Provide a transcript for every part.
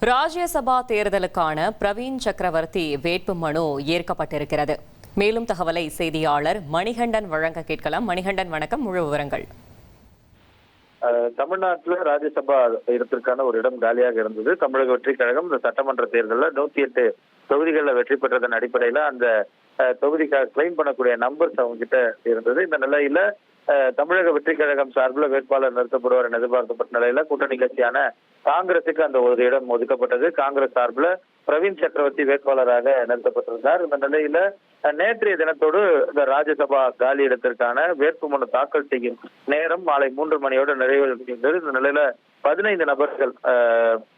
ராஜ்யசபா தேர்தலுக்கான பிரவீன் சக்கரவர்த்தி வேட்புமனு ஏற்கப்பட்டிருக்கிறது. மேலும் தகவலை செய்தியாளர் மணிகண்டன் வழங்க கேட்கலாம். மணிகண்டன், வணக்கம். முழு விவரங்கள். தமிழ்நாட்டில் ராஜ்யசபா இடத்திற்கான ஒரு இடம் காலியாக இருந்தது. தமிழக வெற்றி கழகம் இந்த சட்டமன்ற தேர்தலில் 108 தொகுதிகளில் வெற்றி பெற்றதன் அடிப்படையில அந்த தொகுதிக்காக கிளைம் பண்ணக்கூடிய நம்பர்ஸ் அவங்க கிட்ட இருந்தது. இந்த நிலையில தமிழக வெற்றி கழகம் சார்பில் வேட்பாளர் நிறுத்தப்படுவார் என எதிர்பார்க்கப்பட்ட நிலையில கூட்டணி கட்சியான காங்கிரசுக்கு அந்த ஒரு இடம் ஒதுக்கப்பட்டது. காங்கிரஸ் சார்பில் பிரவீன் சக்கரவர்த்தி வேட்பாளராக நிறுத்தப்பட்டிருந்தார். இந்த நிலையில நேற்றைய தினத்தோடு இந்த ராஜ்யசபா காலி இடத்திற்கான வேட்புமனு தாக்கல் செய்யும் நேரம் மாலை 3 மணியோடு நிறைவேறுகின்றது. இந்த நிலையில 15 நபர்கள்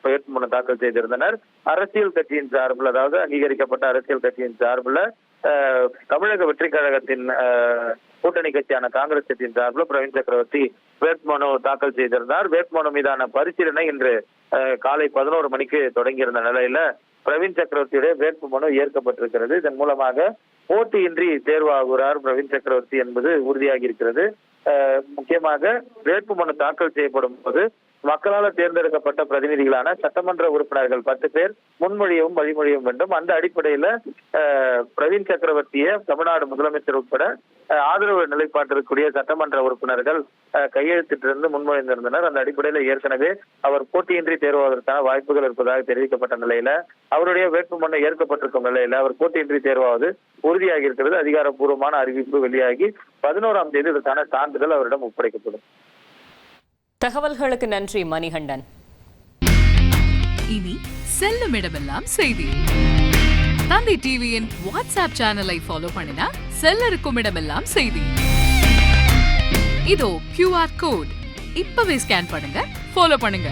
வேட்புமனு தாக்கல் செய்திருந்தனர். அரசியல் கட்சியின் சார்பில், அதாவது அங்கீகரிக்கப்பட்ட அரசியல் கட்சியின் சார்பில் தமிழக வெற்றி கழகத்தின் கூட்டணி கட்சியான காங்கிரஸ் கட்சியின் சார்பில் பிரவீன் சக்கரவர்த்தி வேட்புமனு தாக்கல் செய்திருந்தார். வேட்புமனு மீதான பரிசீலனை இன்று காலை 11 மணிக்கு தொடங்கியிருந்த நிலையில பிரவீன் சக்கரவர்த்தியுடைய வேட்புமனு ஏற்கப்பட்டிருக்கிறது. இதன் மூலமாக போட்டியின்றி தேர்வாகிறார் பிரவீன் சக்கரவர்த்தி என்பது உறுதியாகி இருக்கிறது. முக்கியமாக வேட்புமனு தாக்கல் செய்யப்படும் போது மக்களால் தேர்ந்தெடுக்கப்பட்ட பிரதிநிதிகளான சட்டமன்ற உறுப்பினர்கள் 10 பேர் முன்மொழியவும் வழிமொழியவும் வேண்டும். அந்த அடிப்படையில பிரவீன் சக்கரவர்த்தியை தமிழ்நாடு முதலமைச்சர் உட்பட ஆதரவு நிலைப்பாட்டிற்குரிய சட்டமன்ற உறுப்பினர்கள் கையெழுத்திட்டிருந்து முன்மொழிந்திருந்தனர். அந்த அடிப்படையில ஏற்கனவே அவர் போட்டியின்றி தேர்வாவதற்கான வாய்ப்புகள் இருப்பதாக தெரிவிக்கப்பட்ட நிலையில அவருடைய வேட்புமனு ஏற்கப்பட்டிருக்கும் நிலையில அவர் போட்டியின்றி தேர்வாவது உறுதியாகி இருக்கிறது. அதிகாரப்பூர்வமான அறிவிப்பு வெளியாகி 11ஆம் தேதி இதற்கான சான்றிதழ் அவரிடம் ஒப்படைக்கப்படும். தகவல்களுக்கு நன்றி மணிகண்டன். இனி செல்லும் இடமெல்லாம் செய்தி. தந்தை டிவியின் வாட்ஸ்அப் சேனலை ஃபாலோ பண்ணினா செல்ல இருக்கும் இடமெல்லாம் செய்தி. இதோ QR கோட், இப்பவே ஸ்கேன் பண்ணுங்க, ஃபாலோ பண்ணுங்க.